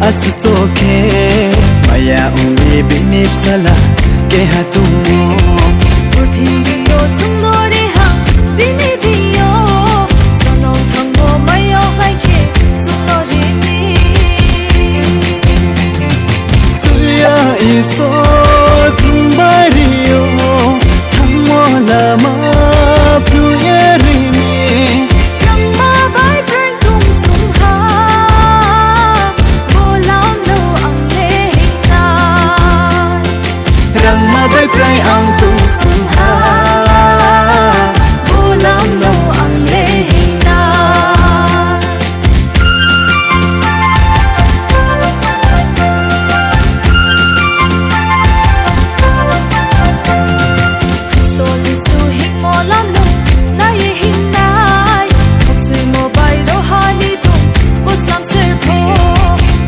asusoke maya umi binip sala ke hatumo urthin dio chungnori ha bini dio sonong thangmo mayo ngai ke chungnori mi suya isor thumbario thangmo lama puyeri mi rangma bai breng tung sum ha bolam no ang le na rangma bai prai ang tung sum ha bolam no ang le na Christo Jesu hing mo lam no na ye hin nai oksui mo bai ro hani tu poslam ser pho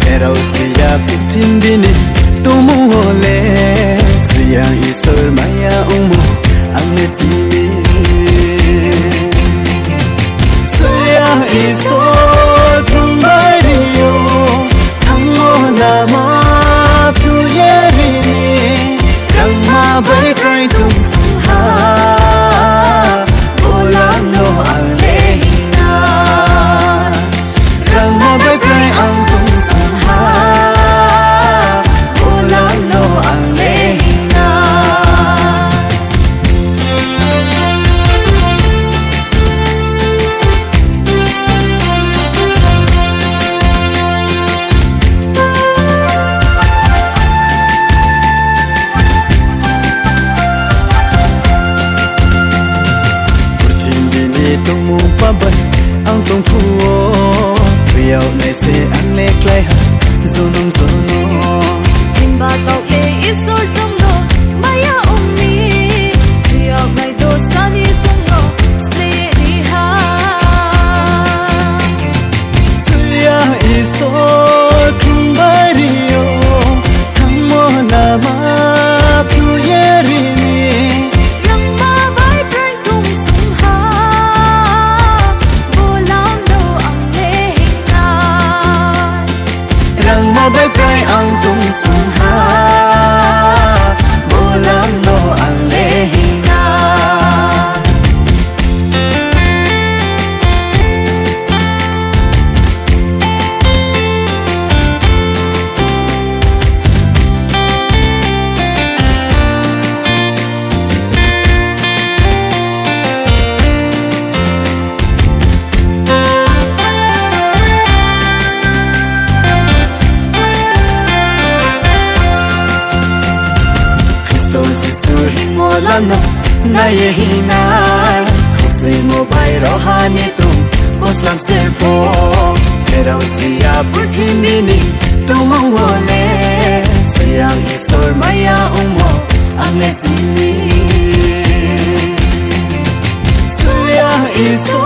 pero siya pitin dini tumu ole siya isor maya umu amnesimi siya isor thumbario thangmo lama puyeri ni rangma bai prai tung sumha bolam no ale hina rangma bai prai ang tung sumha bolam no ale hina tung pabai ang tung phuo priao nai se ang le klai ha zonong zonong Himba tau le isor sum no maya ummi Ria ngai do sani sum no splay ri ha suya isor thumbario thangmo lama puyeri ni Rangma bai breng tung sum ha bolam no ang le na rangma bai prai ang tung sumha bolam no ang le hina Christo Jesu hing mo lam no na ye hina khosui mo bai ro hani tung koslam ser po pero siya purthin ni tumo wole siang isor maya umo amnesimi siya isor